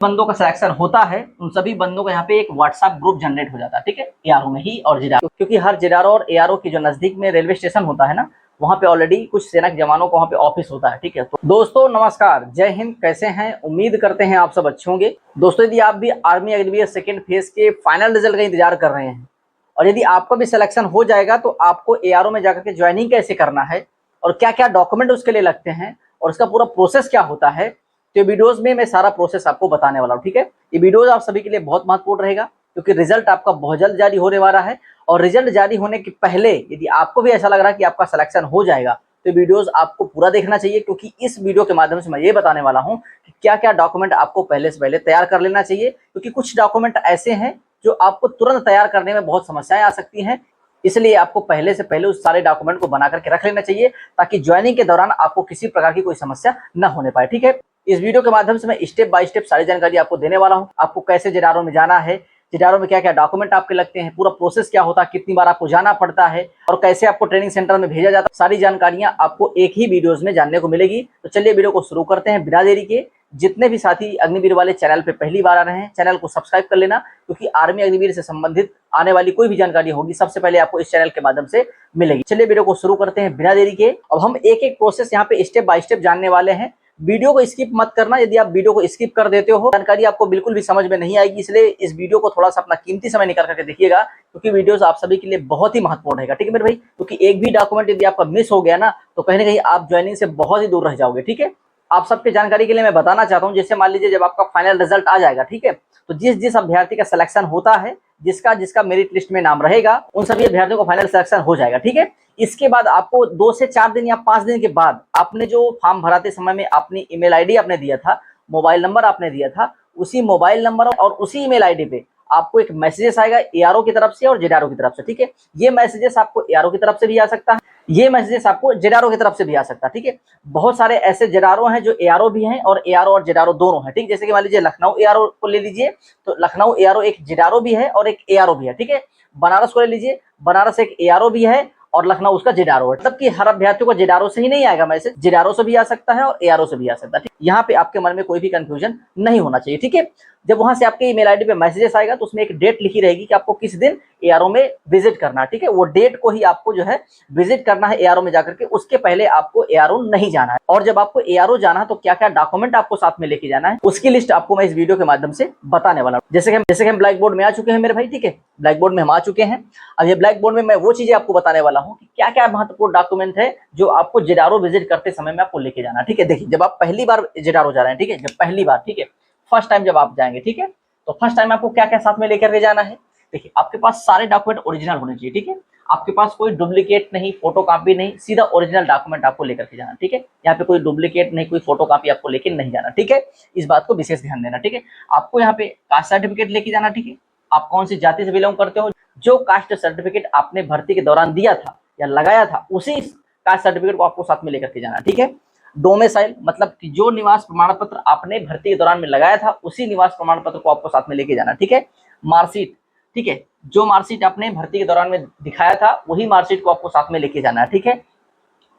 बंदों का सिलेक्शन होता है उन सभी बंदों का यहाँ पे एक व्हाट्सएप ग्रुप जनरेट हो जाता है, ठीक है, एआरओ में ही और जिडारो, क्योंकि हर जिडारो और एआरओ की जो नजदीक में रेलवे स्टेशन होता है ना, वहाँ पे ऑलरेडी कुछ सेना के जवानों का वहाँ पे ऑफिस होता है, ठीक है। तो दोस्तों नमस्कार, जय हिंद, कैसे हैं? उम्मीद करते हैं आप सब अच्छे होंगे। दोस्तों यदि आप भी आर्मी अग्निवीर सेकेंड फेज के फाइनल रिजल्ट का इंतजार कर रहे हैं और यदि आपका भी सिलेक्शन हो जाएगा तो आपको एआरओ में जाकर के ज्वाइनिंग कैसे करना है और क्या क्या डॉक्यूमेंट उसके लिए लगते हैं और उसका पूरा प्रोसेस क्या होता है, तो वीडियोस में मैं सारा प्रोसेस आपको बताने वाला हूँ, ठीक है। ये वीडियोस आप सभी के लिए बहुत महत्वपूर्ण रहेगा क्योंकि रिजल्ट आपका बहुत जल्द जारी होने वाला है और रिजल्ट जारी होने के पहले यदि आपको भी ऐसा लग रहा है कि आपका सिलेक्शन हो जाएगा तो वीडियोस आपको पूरा देखना चाहिए, क्योंकि इस वीडियो के माध्यम से मैं ये बताने वाला हूँ कि क्या क्या डॉक्यूमेंट आपको पहले से पहले तैयार कर लेना चाहिए, क्योंकि कुछ डॉक्यूमेंट ऐसे हैं जो आपको तुरंत तैयार करने में बहुत समस्याएं आ सकती हैं। इसलिए आपको पहले से पहले उस सारे डॉक्यूमेंट को बना करके रख लेना चाहिए ताकि ज्वाइनिंग के दौरान आपको किसी प्रकार की कोई समस्या न होने पाए, ठीक है। इस वीडियो के माध्यम से मैं स्टेप बाय स्टेप सारी जानकारी आपको देने वाला हूं। आपको कैसे जिडारो में जाना है, जिडारो में क्या क्या डॉक्यूमेंट आपके लगते हैं, पूरा प्रोसेस क्या होता है, कितनी बार आपको जाना पड़ता है और कैसे आपको ट्रेनिंग सेंटर में भेजा जाता है, सारी जानकारियां आपको एक ही वीडियोस में जानने को मिलेगी। तो चलिए वीडियो को शुरू करते हैं बिना देरी के। जितने भी साथी अग्निवीर वाले चैनल पे पहली बार आ रहे हैं, चैनल को सब्सक्राइब कर लेना, क्योंकि आर्मी अग्निवीर से संबंधित आने वाली कोई भी जानकारी होगी सबसे पहले आपको इस चैनल के माध्यम से मिलेगी। चलिए वीडियो को शुरू करते हैं बिना देरी के। अब हम एक एक प्रोसेस यहाँ पे स्टेप बाय स्टेप जानने वाले हैं। वीडियो को स्किप मत करना, यदि आप वीडियो को स्किप कर देते हो जानकारी आपको बिल्कुल भी समझ में नहीं आएगी, इसलिए इस वीडियो को थोड़ा सा अपना कीमती समय निकाल करके देखिएगा, क्योंकि वीडियोस आप सभी के लिए बहुत ही महत्वपूर्ण रहेगा, ठीक है मेरे भाई। क्योंकि एक भी डॉक्यूमेंट यदि आपका मिस हो गया ना तो कहीं ना कहीं आप ज्वाइनिंग से बहुत ही दूर रह जाओगे, ठीक है। आप सबके जानकारी के लिए मैं बताना चाहता हूँ, जैसे मान लीजिए जब आपका फाइनल रिजल्ट आ जाएगा, ठीक है, तो जिस जिस अभ्यर्थी का सिलेक्शन होता है, जिसका जिसका मेरिट लिस्ट में नाम रहेगा, उन सभी अभ्यर्थियों को फाइनल सिलेक्शन हो जाएगा, ठीक है। इसके बाद आपको 2 से 4 दिन या 5 दिन के बाद आपने जो फॉर्म भराते समय में अपनी ईमेल आईडी आपने दिया था, मोबाइल नंबर आपने दिया था, उसी मोबाइल नंबर और उसी ईमेल आईडी पे आपको एक मैसेजेस आएगा एआरओ की तरफ से और जिडारो की तरफ से, ठीक है। ये मैसेजेस आपको एआरओ की तरफ से भी आ सकता है, ये मैसेजेस आपको जिडारो की तरफ से भी आ सकता है, ठीक है। बहुत सारे ऐसे जिडारो हैं जो एआरओ भी हैं और एआरओ और जिडारो दोनों हैं, ठीक। जैसे कि मान लीजिए लखनऊ एआरओ को ले लीजिए, तो लखनऊ एआरओ एक जिडारो भी है और एक एआरओ भी है, ठीक है। बनारस को ले लीजिए, बनारस एक एआरओ भी है और लखनऊ उसका जिडारो है। मतलब कि हर अभ्यर्थी को जिडारो से ही नहीं आएगा मैसेज, जिडारो से भी आ सकता है और एआरओ से भी आ सकता है, ठीक? यहाँ पे आपके मन में कोई भी कंफ्यूजन नहीं होना चाहिए, ठीक है। जब वहां से आपके ईमेल आईडी पे मैसेजेस आएगा तो उसमें एक डेट लिखी रहेगी कि आपको किस दिन एआरओ में विजिट करना है, ठीक है। वो डेट को ही आपको जो है विजिट करना है एआरओ में जाकर के, उसके पहले आपको एआरओ नहीं जाना है। और जब आपको एआरओ जाना है तो क्या क्या डॉक्यूमेंट आपको साथ में लेके जाना है उसकी लिस्ट आपको मैं इस वीडियो के माध्यम से बताने वाला हूँ। जैसे कि हम ब्लैक बोर्ड में आ चुके हैं मेरे भाई, ठीक है, ब्लैक बोर्ड में हम आ चुके हैं। अब ये ब्लैक बोर्ड में मैं वो चीजें आपको बताने वाला हूँ कि क्या क्या महत्वपूर्ण डॉक्यूमेंट है जो आपको जिडारो विजिट करते समय में आपको लेके जाना है, ठीक है। देखिए जब आप पहली बार जिडारो जा रहे हैं, ठीक है, जब पहली बार, ठीक है, फर्स्ट टाइम जब आप जाएंगे, ठीक है, तो फर्स्ट टाइम आपको क्या क्या साथ में लेकर के जाना है। देखिए आपके पास सारे डॉक्यूमेंट ओरिजिनल होने चाहिए, ठीक है। आपके पास कोई डुप्लीकेट नहीं, फोटो कॉपी नहीं, सीधा ओरिजिनल डॉक्यूमेंट आपको लेकर के जाना, ठीक है। यहाँ पे कोई डुप्लीकेट नहीं, कोई फोटो कॉपी आपको लेके नहीं जाना, ठीक है। इस बात को विशेष ध्यान देना, ठीक है। आपको यहाँ पे कास्ट सर्टिफिकेट लेके जाना, ठीक है। आप कौन सी जाति से बिलोंग करते हो, जो कास्ट सर्टिफिकेट आपने भर्ती के दौरान दिया था या लगाया था, उसी कास्ट सर्टिफिकेट को आपको साथ में लेकर के जाना, ठीक है। डोमिसाइल मतलब कि जो निवास प्रमाण पत्र आपने भर्ती के दौरान में लगाया था उसी निवास प्रमाण पत्र को आपको साथ में लेके जाना, ठीक है। मार्कशीट, ठीक है, जो मार्कशीट आपने भर्ती के दौरान में दिखाया था वही मार्कशीट को आपको साथ में लेके जाना है, ठीक है।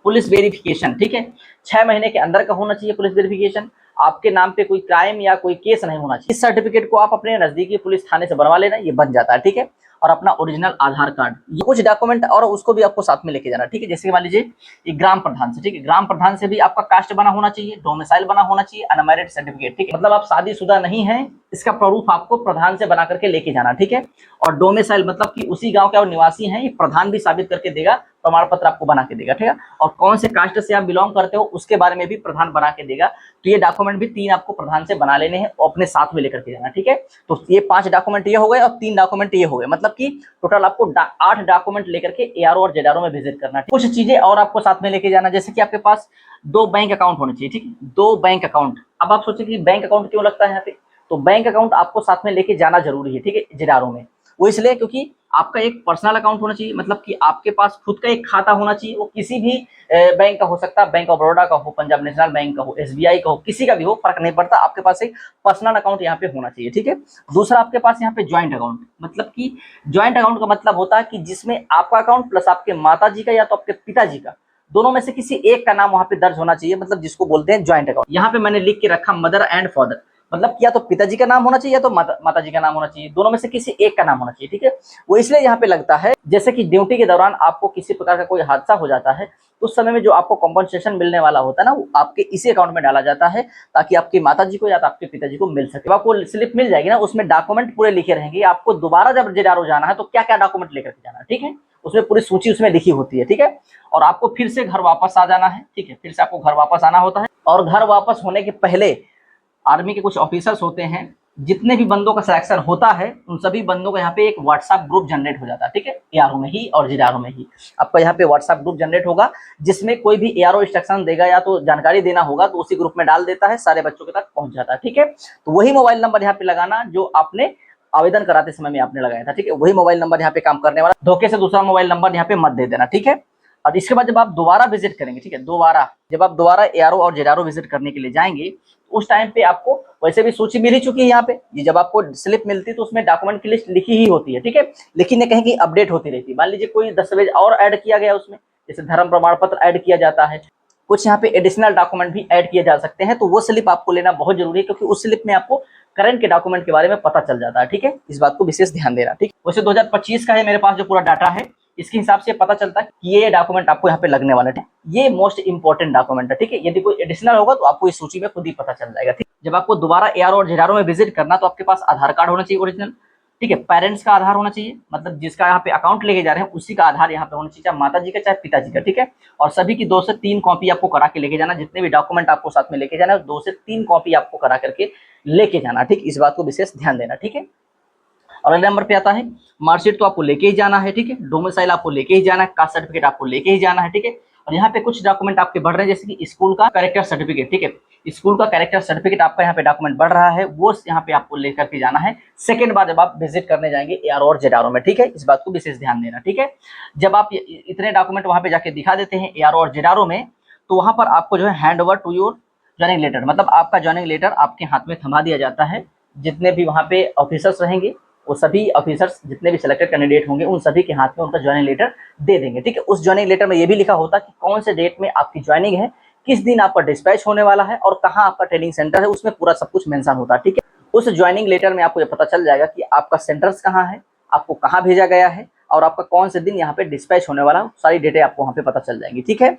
पुलिस वेरिफिकेशन, ठीक है, 6 महीने के अंदर का होना चाहिए पुलिस वेरिफिकेशन। आपके नाम पे कोई क्राइम या कोई केस नहीं होना चाहिए। इस सर्टिफिकेट को आप अपने नजदीकी पुलिस थाने से बनवा लेना, ये बन जाता है, ठीक है। और अपना ओरिजिनल आधार कार्ड, ये कुछ डॉक्यूमेंट और उसको भी आपको साथ में लेके जाना, ठीक है। जैसे मान लीजिए ये ग्राम प्रधान से, ठीक है, ग्राम प्रधान से भी आपका कास्ट बना होना चाहिए, डोमिसाइल बना होना चाहिए, अनमैरिड सर्टिफिकेट, ठीक है, मतलब आप शादीशुदा नहीं है, इसका प्रूफ आपको प्रधान से बना करके लेके जाना, ठीक है। और डोमिसाइल मतलब कि उसी गांव के और निवासी हैं, ये प्रधान भी साबित करके देगा, प्रमाण पत्र आपको बना के देगा, ठीक है। और कौन से कास्ट से आप बिलोंग करते हो उसके बारे में भी प्रधान बना के देगा। तो ये डॉक्यूमेंट भी 3 आपको प्रधान से बना लेने हैं और अपने साथ में लेकर के जाना, ठीक है। तो ये 5 डॉक्यूमेंट ये हो गए और 3 डॉक्यूमेंट ये हो गए, मतलब कि टोटल आपको 8 डॉक्यूमेंट लेकर के एआरओ और जिडारो में विजिट करना है। कुछ चीजें और आपको साथ में लेके जाना, जैसे कि आपके पास 2 बैंक अकाउंट होने चाहिए, ठीक है, 2 बैंक अकाउंट। अब आप सोचें कि बैंक अकाउंट क्यों लगता है यहाँ पे, तो बैंक अकाउंट आपको साथ में लेके जाना जरूरी है, ठीक है, जिडारो में। वो इसलिए क्योंकि आपका एक पर्सनल अकाउंट होना चाहिए, मतलब कि आपके पास खुद का एक खाता होना चाहिए, वो किसी भी बैंक का हो सकता है, बैंक ऑफ बड़ौदा का हो, पंजाब नेशनल बैंक का हो, एसबीआई का हो, किसी का भी हो, फर्क नहीं पड़ता, आपके पास एक पर्सनल अकाउंट यहाँ पे होना चाहिए, ठीक है। दूसरा आपके पास यहाँ पे ज्वाइंट अकाउंट, मतलब कि ज्वाइंट अकाउंट का मतलब होता है कि जिसमें आपका अकाउंट प्लस आपके माता जी का या तो आपके पिताजी का, दोनों में से किसी एक का नाम वहां पे दर्ज होना चाहिए, मतलब जिसको बोलते हैं ज्वाइंट अकाउंट। यहाँ पे मैंने लिख के रखा मदर एंड फादर, मतलब कि या तो पिताजी का नाम होना चाहिए या तो माता जी का नाम होना चाहिए, दोनों में से किसी एक का नाम होना चाहिए, ठीक है। वो इसलिए यहाँ पे लगता है जैसे कि ड्यूटी के दौरान आपको किसी प्रकार का कोई हादसा हो जाता है तो उस समय में जो आपको कॉम्पनसेशन मिलने वाला होता है ना, वो आपके इसी अकाउंट में डाला जाता है ताकि आपकी माता जी को या तो आपके पिताजी को मिल सके। आपको स्लिप मिल जाएगी ना, उसमें डॉक्यूमेंट पूरे लिखे रहेंगे, आपको दोबारा जब जेडारो जाना है तो क्या क्या डॉक्यूमेंट लेकर के जाना है, ठीक है। उसमें पूरी सूची उसमें लिखी होती है, ठीक है। और आपको फिर से घर वापस आ जाना है, ठीक है, फिर से आपको घर वापस आना होता है। और घर वापस होने के पहले आर्मी के कुछ ऑफिसर्स होते हैं, जितने भी बंदों का सिलेक्शन होता है उन सभी बंदों का यहाँ पे एक व्हाट्सएप ग्रुप जनरेट हो जाता है, ठीक है, एआरओ में ही और जेडारो में ही आपका यहाँ पे व्हाट्सएप ग्रुप जनरेट होगा, जिसमें कोई भी एआरओ इंस्ट्रक्शन देगा या तो जानकारी देना होगा तो उसी ग्रुप में डाल देता है, सारे बच्चों के तक पहुंच जाता है, ठीक है। तो वही मोबाइल नंबर यहाँ पे लगाना जो आपने आवेदन कराते समय में आपने लगाया था, ठीक है, वही मोबाइल नंबर यहाँ पे काम करने वाला, धोखे से दूसरा मोबाइल नंबर यहाँ पे मत दे देना, ठीक है। और इसके बाद जब आप दोबारा विजिट करेंगे, ठीक है, जब आप दोबारा एआरओ और जेडारो विजिट करने के लिए जाएंगे उस टाइम पे आपको वैसे भी सूची मिल ही चुकी है यहाँ पे, ये जब आपको स्लिप मिलती है तो उसमें डॉक्यूमेंट की लिस्ट लिखी ही होती है, ठीक है, लेकिन ये कहीं की अपडेट होती रहती है। मान लीजिए कोई दस्तावेज और ऐड किया गया उसमें, जैसे धर्म प्रमाण पत्र ऐड किया जाता है, कुछ यहाँ पे एडिशनल डॉक्यूमेंट भी ऐड किए जा सकते हैं, तो वो स्लिप आपको लेना बहुत जरूरी है क्योंकि उस स्लिप में आपको करंट के डॉक्यूमेंट के बारे में पता चल जाता है, ठीक है, इस बात को विशेष ध्यान देना, ठीक। वैसे 2025 का है मेरे पास जो पूरा डाटा है, इसके हिसाब से पता चलता है कि ये डॉक्यूमेंट आपको यहाँ पे लगने वाले हैं, ये मोस्ट इंपॉर्टेंट डॉक्यूमेंट है, ठीक है। यदि कोई एडिशनल होगा तो आपको इस सूची में खुद ही पता चल जाएगा, ठीक। जब आपको दोबारा एआरओ और जेडारो में विजिट करना तो आपके पास आधार कार्ड होना चाहिए ओरिजिनल, ठीक है, पेरेंट्स का आधार होना चाहिए, मतलब जिसका यहाँ पे अकाउंट लेके जा रहे हैं उसी का आधार यहाँ पे होना चाहिए, चाहे माता जी का चाहे पिताजी का, ठीक है। और सभी की 2 से 3 कॉपी आपको करा के लेके जाना, जितने भी डॉक्यूमेंट आपको साथ में लेके जाना है 2 से 3 कॉपी आपको करा करके लेके जाना, ठीक, इस बात को विशेष ध्यान देना, ठीक है। और अगले नंबर पे आता है मार्कशीट, तो आपको लेके ही जाना है, ठीक है, डोमिसाइल आपको लेके ही जाना है, कास्ट सर्टिफिकेट आपको लेके ही जाना है, ठीक है। और यहाँ पे कुछ डॉक्यूमेंट आपके बढ़ रहे हैं, जैसे कि स्कूल का कैरेक्टर सर्टिफिकेट, ठीक है, स्कूल का कैरेक्टर सर्टिफिकेट आपका यहाँ पे डॉक्यूमेंट बढ़ रहा है, वो यहाँ पे आपको लेकर के जाना है सेकंड बार जब आप विजिट करने जाएंगे एआरओ और जेडारो में, ठीक है, इस बात को विशेष ध्यान देना, ठीक है। जब आप इतने डॉक्यूमेंट वहां पे जाके दिखा देते हैं एआरओ और जेडारो में, तो वहां पर आपको जो है hand over to your joining letter, मतलब आपका ज्वाइनिंग लेटर आपके हाथ में थमा दिया जाता है। जितने भी वहां पे ऑफिसर्स रहेंगे वो सभी ऑफिसर्स जितने भी सिलेक्टेड कैंडिडेट होंगे उन सभी के हाथ में उनका ज्वाइनिंग लेटर दे देंगे, ठीक है। उस ज्वाइनिंग लेटर में ये भी लिखा होता है कि कौन से डेट में आपकी ज्वाइनिंग है, किस दिन आपका डिस्पैच होने वाला है और कहाँ आपका ट्रेनिंग सेंटर है, उसमें पूरा सब कुछ मेंशन होता है, ठीक है। उस ज्वाइनिंग लेटर में आपको ये पता चल जाएगा कि आपका सेंटर्स कहाँ है, आपको कहाँ भेजा गया है और आपका कौन से दिन यहाँ पे डिस्पैच होने वाला है, सारी डेटें आपको वहाँ पे पता चल जाएंगी, ठीक है।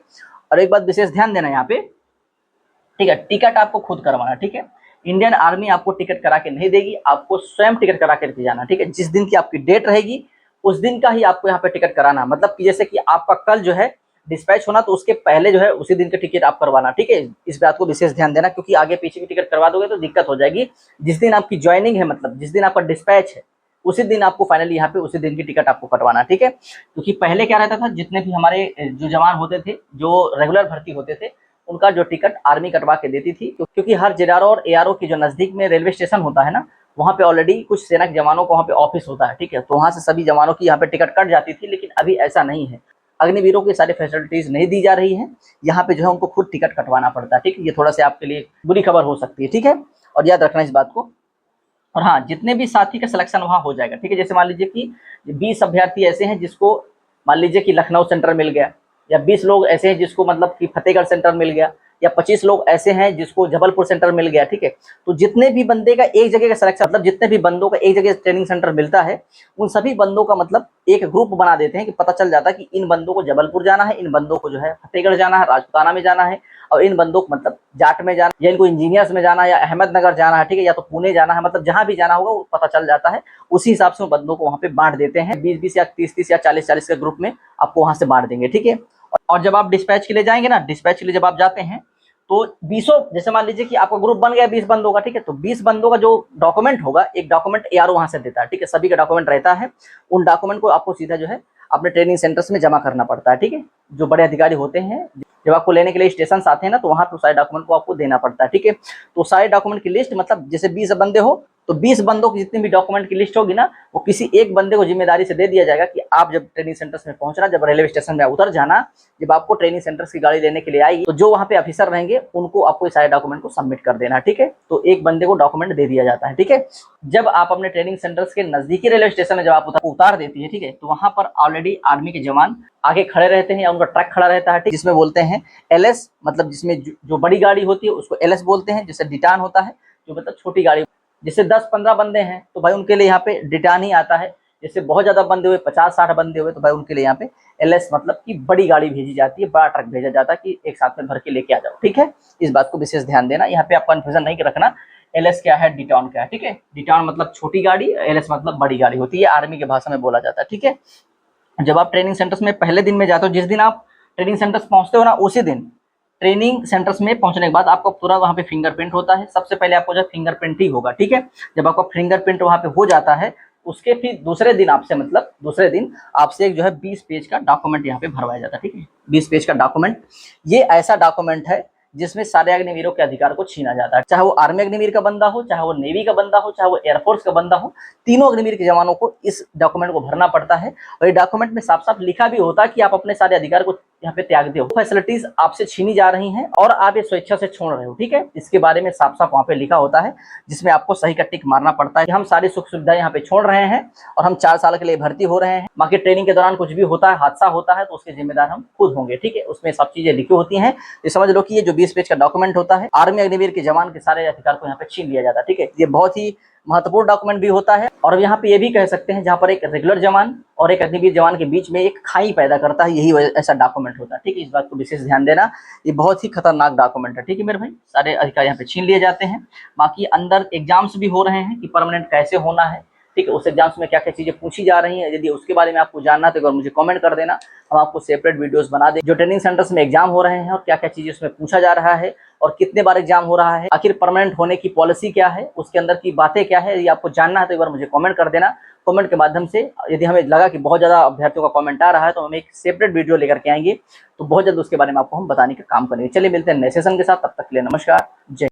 और एक बात विशेष ध्यान देना यहाँ पे, ठीक है, टिकट आपको खुद करवाना, ठीक है, इंडियन आर्मी आपको टिकट करा के नहीं देगी, आपको स्वयं टिकट करा करके जाना, ठीक है। जिस दिन की आपकी डेट रहेगी उस दिन का ही आपको यहाँ पे टिकट कराना, मतलब कि जैसे कि आपका कल जो है डिस्पैच होना तो उसके पहले जो है उसी दिन का टिकट आप करवाना, ठीक है, इस बात को विशेष ध्यान देना क्योंकि आगे पीछे की टिकट करवा दोगे तो दिक्कत हो जाएगी। जिस दिन आपकी ज्वाइनिंग है, मतलब जिस दिन आपका डिस्पैच है उसी दिन आपको फाइनली यहाँ पे उसी दिन की टिकट आपको कटवाना, ठीक है। क्योंकि पहले क्या रहता था, जितने भी हमारे जो जवान होते थे जो रेगुलर भर्ती होते थे उनका जो टिकट आर्मी कटवा के देती थी, क्योंकि हर जेडारो और एआरओ की जो नजदीक में रेलवे स्टेशन होता है ना, वहाँ पे ऑलरेडी कुछ सेना के जवानों को वहाँ पे ऑफिस होता है, ठीक है, तो वहाँ से सभी जवानों की यहाँ पे टिकट कट जाती थी। लेकिन अभी ऐसा नहीं है, अग्निवीरों की सारी फैसिलिटीज नहीं दी जा रही है, यहाँ पे जो है उनको खुद टिकट कटवाना पड़ता है, ठीक है। ये थोड़ा सा आपके लिए बुरी खबर हो सकती है, ठीक है, और याद रखना इस बात को। और हाँ, जितने भी साथी का सिलेक्शन वहाँ हो जाएगा, ठीक है, जैसे मान लीजिए कि 20 अभ्यर्थी ऐसे हैं जिसको मान लीजिए कि लखनऊ सेंटर मिल गया, या 20 लोग ऐसे हैं जिसको मतलब कि फतेहगढ़ सेंटर मिल गया, या 25 लोग ऐसे हैं जिसको जबलपुर सेंटर मिल गया, ठीक है। तो जितने भी बंदे का एक जगह का सिलेक्शन, मतलब जितने भी बंदों का एक जगह ट्रेनिंग सेंटर मिलता है उन सभी बंदों का मतलब एक ग्रुप बना देते हैं कि पता चल जाता है कि इन बंदों को जबलपुर जाना है, इन बंदों को जो है फतेहगढ़ जाना है, राजपुताना में जाना है, और इन बंदों को मतलब जाट में जाना या इनको इंजीनियर्स में जाना है या अहमदनगर जाना है, ठीक है, या तो पुणे जाना है, मतलब जहां भी जाना होगा वो पता चल जाता है। उसी हिसाब से वो बंदों को वहां पे बांट देते हैं, 20-20 या 30-30 या 40-40 के ग्रुप में आपको वहां से बांट देंगे, ठीक है। और जब आप डिस्पैच के लिए जाएंगे ना, डिस्पैच के लिए जब आप जाते हैं तो 20, जैसे मान लीजिए कि आपका ग्रुप बन गया 20 बंदों का, ठीक है, तो 20 बंदों का जो डॉक्यूमेंट होगा, एक डॉक्यूमेंट एआरओ वहां से देता है, ठीक है, सभी का डॉक्यूमेंट रहता है, उन डॉक्यूमेंट को आपको सीधा जो है अपने ट्रेनिंग सेंटर्स में जमा करना पड़ता है, ठीक है। जो बड़े अधिकारी होते हैं जब आपको लेने के लिए स्टेशन आते हैं ना, तो वहां पर सारे डॉक्यूमेंट को आपको देना पड़ता है, ठीक है। तो सारे डॉक्यूमेंट की लिस्ट, मतलब जैसे 20 बंदे हो तो 20 बंदों की जितनी भी डॉक्यूमेंट की लिस्ट होगी ना, वो किसी एक बंदे को जिम्मेदारी से दे दिया जाएगा कि आप जब ट्रेनिंग सेंटर्स में पहुंचना, जब रेलवे स्टेशन में उतर जाना, जब आपको ट्रेनिंग सेंटर्स की गाड़ी लेने के लिए आएगी तो जो वहां पे ऑफिसर रहेंगे उनको आपको सारे डॉक्यूमेंट को सबमिट कर देना, ठीक है। तो एक बंदे को डॉक्यूमेंट दे दिया जाता है, ठीक है। जब आप अपने ट्रेनिंग सेंटर्स के नजदीकी रेलवे स्टेशन में जब आप उतार देती है, ठीक है, तो वहां पर ऑलरेडी आर्मी के जवान आगे खड़े रहते हैं या उनका ट्रक खड़ा रहता है, ठीक, जिसमें बोलते हैं एलएस, मतलब जिसमें जो बड़ी गाड़ी होती है उसको एलएस बोलते हैं, जैसे डिटान होता है, जो मतलब छोटी गाड़ी, जैसे 10-15 बंदे हैं तो भाई उनके लिए यहाँ पे डिटान ही आता है। जैसे बहुत ज़्यादा बंदे हुए, 50-60 बंदे हुए, तो भाई उनके लिए यहाँ पे एलएस मतलब कि बड़ी गाड़ी भेजी जाती है, बड़ा ट्रक भेजा जाता है कि एक साथ में भर के लेके आ जाओ, ठीक है। इस बात को विशेष ध्यान देना, यहाँ पे आप कन्फ्यूजन नहीं रखना, एलएस क्या है, डिटान क्या है, ठीक है। डिटान मतलब छोटी गाड़ी, एलएस मतलब बड़ी गाड़ी होती है, आर्मी की भाषा में बोला जाता है, ठीक है। जब आप ट्रेनिंग सेंटर्स में पहले दिन में जाते हो, जिस दिन आप ट्रेनिंग सेंटर्स पहुंचते हो ना, उसी दिन ट्रेनिंग सेंटर्स में पहुंचने के बाद आपको पूरा वहाँ पे फिंगरप्रिंट होता है। सबसे पहले आपको जो फिंगरप्रिंट ही होगा, ठीक है। जब आपका फिंगरप्रिंट वहाँ पे हो जाता है, उसके फिर दूसरे दिन आपसे मतलब दूसरे दिन आपसे एक जो है 20 पेज का डॉक्यूमेंट यहाँ पे भरवाया जाता है, ठीक है। 20 पेज का डॉक्यूमेंट, ये ऐसा डॉक्यूमेंट है जिसमें सारे अग्निवीरों के अधिकार को छीना जाता है। चाहे वो आर्मी अग्निवीर का बंदा हो, चाहे वो नेवी का बंदा हो, चाहे वो एयरफोर्स का बंदा हो, तीनों अग्निवीर के जवानों को इस डॉक्यूमेंट को भरना पड़ता है। और ये डॉक्यूमेंट में साफ साफ लिखा भी होता है कि आप अपने सारे अधिकार को यहाँ पे त्याग दो, फैसिलिटीज आपसे छीनी जा रही हैं और आप ये स्वेच्छा से छोड़ रहे हो, ठीक है। इसके बारे में साफ साफ वहाँ पे लिखा होता है, जिसमें आपको सही का टिक मारना पड़ता है कि हम सारी सुख सुविधाएं यहाँ पे छोड़ रहे हैं और हम 4 साल के लिए भर्ती हो रहे हैं। बाकी ट्रेनिंग के दौरान कुछ भी होता है, हादसा होता है, तो उसके जिम्मेदार हम खुद होंगे, ठीक है। उसमें सब चीजें लिखी होती हैं। ये समझ लो कि ये जो 20 पेज का डॉक्यूमेंट होता है, आर्मी अग्निवीर के जवान के सारे अधिकार को यहाँ पे छीन लिया जाता है, ठीक है। ये बहुत ही महत्वपूर्ण डॉक्यूमेंट भी होता है। और यहाँ पे ये भी कह सकते हैं, जहाँ पर एक रेगुलर जवान और एक अग्निवीर जवान के बीच में एक खाई पैदा करता है, यही ऐसा डॉक्यूमेंट होता है, ठीक है। इस बात को विशेष ध्यान देना, ये बहुत ही खतरनाक डॉक्यूमेंट है, ठीक है मेरे भाई। सारे अधिकार यहाँ पे छीन लिए जाते हैं। बाकी अंदर एग्जाम्स भी हो रहे हैं कि परमानेंट कैसे होना है, ठीक है। उस एग्जाम्स में क्या क्या चीजें पूछी जा रही हैं, यदि उसके बारे में आपको जानना है तो एक बार मुझे कमेंट कर देना, हम आपको सेपरेट वीडियोस बना दें जो ट्रेनिंग सेंटर्स में एग्जाम हो रहे हैं और क्या क्या चीजें उसमें पूछा जा रहा है और कितने बार एग्जाम हो रहा है, आखिर परमानेंट होने की पॉलिसी क्या है, उसके अंदर की बातें क्या है, ये आपको जानना है तो एक बार मुझे कमेंट कर देना। कमेंट के माध्यम से यदि हमें लगा कि बहुत ज़्यादा अभ्यर्थियों का कमेंट आ रहा है तो हम एक सेपरेट वीडियो लेकर के आएंगे, तो बहुत जल्द उसके बारे में आपको हम बताने का काम करेंगे। चलिए मिलते हैं नए सेशन के साथ, तब तक के लिए नमस्कार, जय।